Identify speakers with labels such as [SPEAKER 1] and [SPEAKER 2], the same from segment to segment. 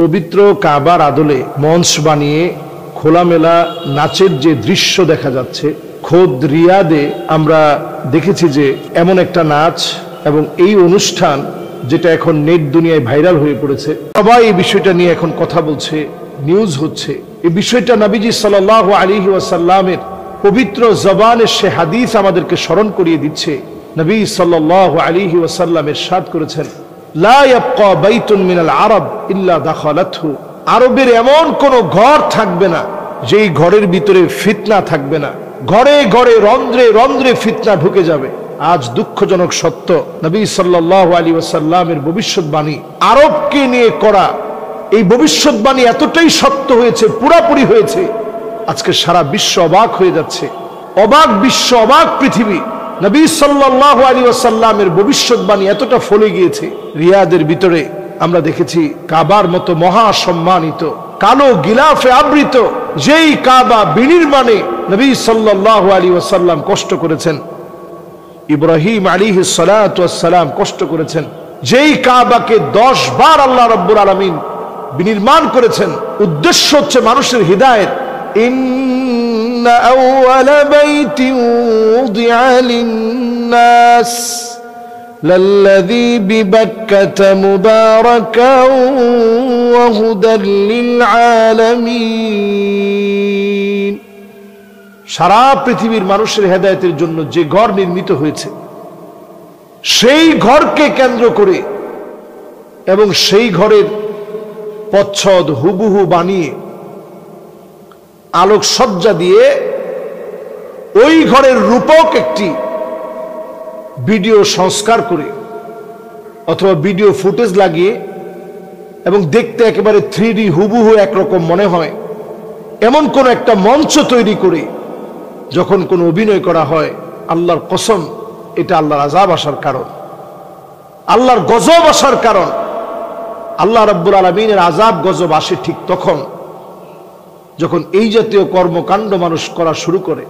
[SPEAKER 1] পবিত্র কাবার আদলে মঞ্চ বানিয়ে খোলামেলা নাচের যে দৃশ্য দেখা যাচ্ছে, খোদ রিয়াদে আমরা দেখেছি যে এমন একটা নাচ এবং এই অনুষ্ঠান যেটা এখন নেট দুনিয়ায় ভাইরাল হয়ে পড়েছে। সবাই এই বিষয়টা নিয়ে এখন কথা বলছে, নিউজ হচ্ছে। এই বিষয়টা নবীজি সাল্লাল্লাহু আলাইহি ওয়াসাল্লামের পবিত্র জবানের সে হাদিস আমাদেরকে স্মরণ করিয়ে দিচ্ছে। নবী সাল্লাল্লাহু আলাইহি ওয়াসাল্লাম ইরশাদ করেছেন, লা ইয়াবকা বাইতুন মিনাল আরব ইল্লা দাখালাতহু। আরবের এমন কোন ঘর থাকবে না যেই ঘরের ভিতরে ফিতনা থাকবে না। ঘরে ঘরে রন্ধ্রে রন্ধ্রে ফিতনা ঢুকে যাবে। আজ দুঃখজনক সত্য, নবী সাল্লাল্লাহু আলাইহি ওয়াসাল্লামের ভবিষ্যৎবাণী আরবকে নিয়ে করা এই ভবিষ্যৎবাণী এতটাই সত্য হয়েছে, পুরাপুরি হয়েছে, আজকে সারা বিশ্ব অবাক হয়ে যাচ্ছে। অবাক বিশ্ব, অবাক পৃথিবী। নবী সাল্লাল্লাহু আলাইহি ওয়াসাল্লামের ভবিষ্যৎবাণী এতটা ফলে গিয়েছে। রিয়াদের ভিতরে আমরা দেখেছি কাবার মতো মহা সম্মানিত কালো গিলাফে আবৃত যেই কাবা বিনির্মাণে নবী সাল্লাল্লাহু আলাইহি ওয়াসাল্লাম কষ্ট করেছেন, ইব্রাহিম আলাইহিস সালাতু ওয়াস সালাম কষ্ট করেছেন, যেই কাবাকে 10 বার আল্লাহ রাব্বুল আলামিন বিনির্মাণ করেছেন। উদ্দেশ্য হচ্ছে মানুষের হিদায়াত। ইন্না আউওয়ালা বাইতিন উদিআ লিন-নাস লাল্লাযী বিবাক্কাতা মুবারাকান ওয়া হুদাল লিল-আলামিন। সারা পৃথিবীর মানুষের হেদায়েতের জন্য যে ঘর নির্মিত হয়েছে, সেই ঘরকে কেন্দ্র করে এবং সেই ঘরের প্রচ্ছদ হুবহু বানিয়ে আলোকসজ্জা দিয়ে ওই ঘরের রূপক একটি ভিডিও সংস্কার করে অথবা ভিডিও ফুটেজ লাগিয়ে এবং দেখতে একেবারে 3D হুবহু একরকম মনে হয় এমন কোন একটা মঞ্চ তৈরি করে যখন কোনো অভিনয় করা হয়, আল্লাহর কসম এটা আল্লাহর আযাব আসার কারণ, আল্লাহর গজব আসার কারণ। আল্লাহ রাব্বুল আলামিনের আযাব গজব আসে ঠিক তখন যখন এই জাতীয় কর্মকাণ্ড মানুষ করা শুরু করে।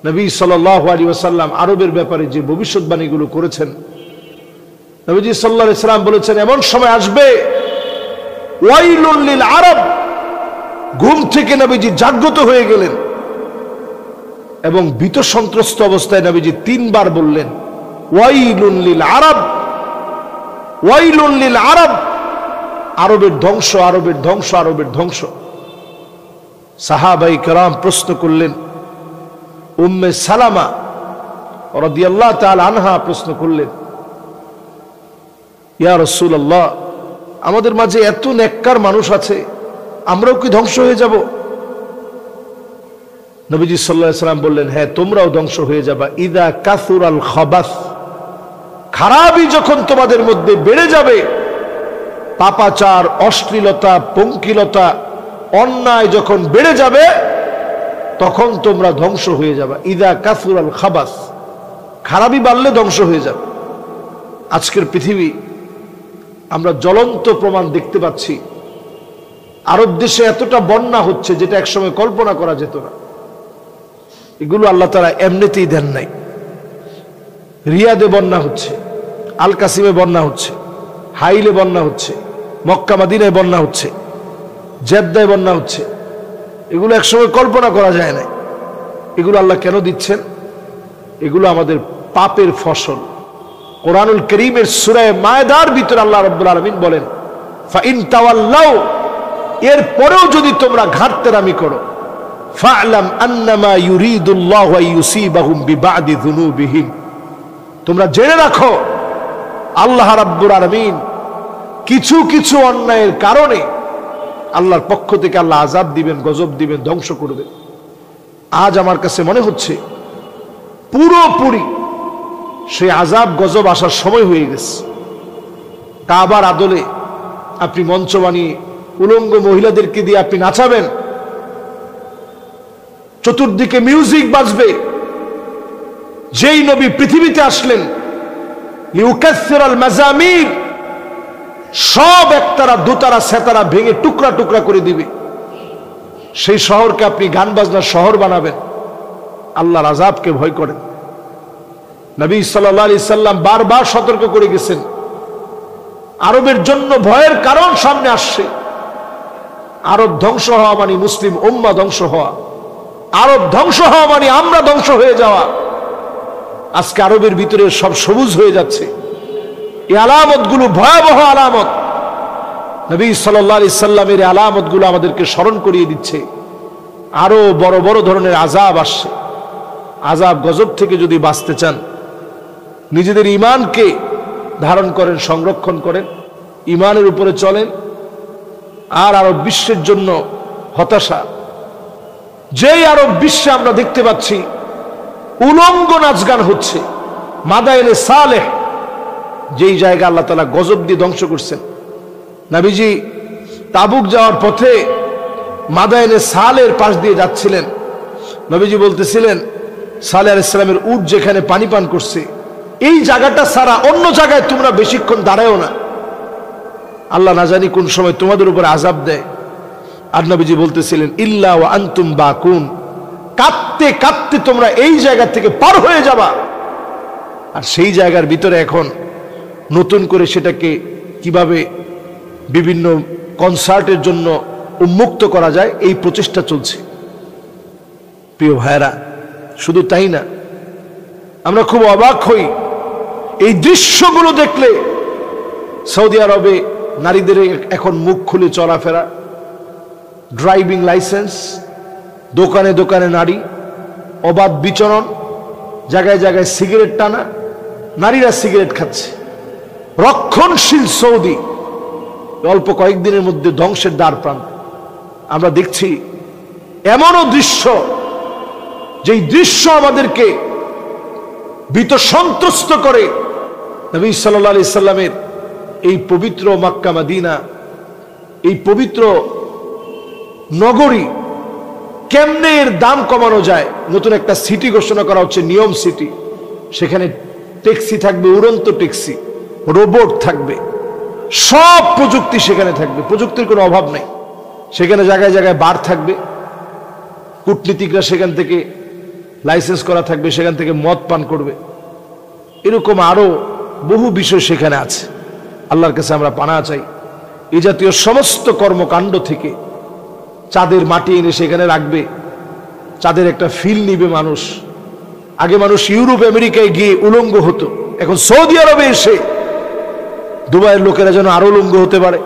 [SPEAKER 1] নবী সাল্লাল্লাহু আলাইহি ওয়াসাল্লাম আরবের ব্যাপারে যে ভবিষ্যৎবাণীগুলো করেছেন, নবীজি সাল্লাল্লাহু আলাইহি ওয়াসাল্লাম বলেছেন এমন সময় আসবে ওয়াইলুল লিল আরব। ঘুম থেকে নবীজি জাগ্রত হয়ে গেলেন এবং ভীত সন্ত্রস্ত অবস্থায় নবীজি 3 বার বললেন ওয়াইলুল লিল আরব, ওয়াইলুল লিল আরব। আরবের ধ্বংস, আরবের ধ্বংস, আরবের ধ্বংস। সাহাবায়ে কেরাম প্রশ্ন করলেন, উম্মে সালামা রাদিয়াল্লাহু তাআলা আনহা প্রশ্ন করলেন, ইয়া রাসূলুল্লাহ, আমাদের মাঝে এত নেককার মানুষ আছে, আমরাও কি ধ্বংস হয়ে যাব? নবীজি সাল্লাল্লাহু আলাইহি ওয়াসাল্লাম বললেন, হ্যাঁ, তোমরাও ধ্বংস হয়ে যাবা। ইদা কাসুরাল খাবাস, খারাপই যখন তোমাদের মধ্যে বেড়ে যাবে, পাপাচার, অশ্লীলতা, পঙ্কিলতা, অন্যায় যখন বেড়ে যাবে, তখন তোমরা ধ্বংস হয়ে যাবে। ইদা কাসুরাল খাবাস, খারাপই বাড়লে ধ্বংস হয়ে যাবে। আজকের পৃথিবী আমরা জ্বলন্ত প্রমাণ দেখতে পাচ্ছি। আরব দেশে এতটা বন্যা হচ্ছে যেটা একসময় কল্পনা করা যেত না। এগুলো আল্লাহ তাআলা এমনিতেই দেন নাই। রিয়াদে বন্যা হচ্ছে, আল কাসিমে বন্যা হচ্ছে, হাইলে বন্যা হচ্ছে, মক্কা মদিনায় বন্যা হচ্ছে, জেদ্দায় বন্যা হচ্ছে। এগুলো একসময় কল্পনা করা যায় না। এগুলো আল্লাহ কেন দিচ্ছেন? এগুলো আমাদের পাপের ফসল। কোরআনুল কারীমের সূরা মায়েদার ভিতরে আল্লাহ রাব্বুল আলামিন বলেন, ফাইন তাওয়াল্লাউ, এর পরেও যদি তোমরা ঘাটতেরামি করো, ফা'লাম আন্নামা ইউরিদুল্লাহু আইয়ুসিবাহুম বিবাদি যুনুবিহিম, তোমরা জেনে রাখো আল্লাহ রাব্বুল আলামিন কিছু কিছু অন্যায়ের কারণে আল্লাহর পক্ষ থেকে আল্লাহ আযাব দিবেন, গজব দিবেন, ধ্বংস করবেন। আজ আমার কাছে মনে হচ্ছে পুরোপুরি সেই আযাব গজব আসার সময় হয়ে গেছে। কাবার আদলে আপনি মঞ্চ বানিয়ে উলঙ্গ মহিলাদেরকে দিয়ে আপনি নাচাবেন, চতুর্দিকে মিউজিক বাজবে। যেই নবী পৃথিবীতে আসলেন লিউকাসসিরাল মাযামির, সব একতারা দুতারা সেতারা ভেঙে টুকরা টুকরা করে দিবে। সেই শহরকে আপনি গান বাজনার শহর বানাবেন। আল্লাহর আযাবকে ভয় করেন। নবী সাল্লাল্লাহু আলাইহি সাল্লাম বারবার সতর্ক করে গেছেন, আরবের জন্য ভয়ের কারণ সামনে আসছে। আরব ধ্বংস হওয়া মানে মুসলিম উম্মাহ ধ্বংস হওয়া, আরব ধ্বংস হওয়া মানে আমরা ধ্বংস হয়ে যাওয়া। আজকে আরবের ভিতরে সব সবুজ হয়ে যাচ্ছে। এই আলামত গুলো ভয়াবহ আলামত। নবী সাল্লাল্লাহু আলাইহি সাল্লামের আলামত গুলো আমাদেরকে স্মরণ করিয়ে দিচ্ছে আরো বড় বড় ধরনের আযাব আসছে। আযাব গজব থেকে যদি বাঁচতে চান, নিজেদের ঈমানকে ধারণ করেন, সংরক্ষণ করেন, ঈমানের উপরে চলেন। আর আরব বিশ্বের জন্য হতাশা, যেই আরব বিশ্বে আমরা দেখতে পাচ্ছি উলঙ্গ নাচ গান হচ্ছে। মাদায়েনে সালেহ, যেই জায়গা আল্লাহ তাআলা গজব দিয়ে ধ্বংস করছেন। নবীজি তাবুক যাওয়ার পথে মাদায়েনে সালের পাশ দিয়ে যাচ্ছিলেন। নবীজি বলতেছিলেন, সালেহ আলাইহিস সালামের উট যেখানে পানি পান করছে, এই জায়গাটা ছাড়া অন্য জায়গায় তোমরা বেশিক্ষণ দাঁড়ায়ও না, আল্লাহ না জানি কোন সময় তোমাদের উপর আযাব দেয়। আর নবীজি বলতেছিলেন, ইল্লা ওয়া আনতুম বাকুন, কাঁদতে কাঁদতে তোমরা এই জায়গা থেকে পার হয়ে যাবা। আর সেই জায়গার ভিতরে এখন নতুন করে সেটাকে কিভাবে বিভিন্ন কনসার্টের জন্য উন্মুক্ত করা যায়, এই প্রচেষ্টা চলছে। প্রিয় ভাইরা, শুধু তাই না, আমরা খুব অবাক হই এই দৃশ্যগুলো দেখলে। সৌদি আরবে নারীদের এখন মুখ খুলে চলাফেরা, ড্রাইভিং লাইসেন্স, দোকানে দোকানে নারী, অবাধ বিচরণ, জায়গায় জায়গায় সিগারেট টানা, নারীরা সিগারেট খাচ্ছে। রক্ষণশীল সৌদি অল্প কয়েকদিনের মধ্যে ধ্বংসের দ্বার প্রান্তে। আমরা দেখছি এমনও দৃশ্য, যেই দৃশ্য আমাদেরকে ভীত সন্ত্রস্ত করে। নবী সাল্লাল্লাহু আলাইহি সাল্লামের এই পবিত্র মক্কা মদিনা, এই পবিত্র নগরী, কেমনে এর দাম কমানো যায়। নতুন একটা সিটি ঘোষণা করা হচ্ছে, নিয়ম সিটি। সেখানে ট্যাক্সি থাকবে, উড়ন্ত ট্যাক্সি, রোবট থাকবে, সব প্রযুক্তি সেখানে থাকবে, প্রযুক্তির কোনো অভাব নেই। সেখানে জায়গায় জায়গায় বার থাকবে, কূটনীতিকরা সেখান থেকে লাইসেন্স করা থাকবে, সেখান থেকে মদ পান করবে। এরকম আরো বহু বিষয় সেখানে আছে। আল্লাহর কাছে আমরা পানা চাই এই জাতীয় সমস্ত কর্মকাণ্ড থেকে। চাঁদের মাটি এনে সেখানে রাখবে, চাঁদের একটা ফিল নিবে মানুষ। আগে মানুষ ইউরোপ আমেরিকায় গিয়ে উলঙ্গ হতো, এখন সৌদি আরবে এসে দুবাইয়ের লোকেরা যেন আরো উলঙ্গ হতে পারে,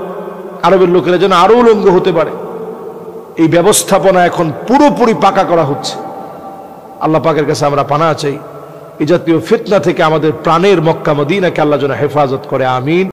[SPEAKER 1] আরবের লোকেরা যেন আরো উলঙ্গ হতে পারে। এই ব্যবস্থাপনা এখন পুরোপুরি পাকা করা হচ্ছে। আল্লাহ পাকের কাছে আমরা পানা চাই এই জাতীয় ফিতনা থেকে আমাদের প্রাণের মক্কা মদিনাকে আল্লাহ যেন হেফাজত করে। আমিন।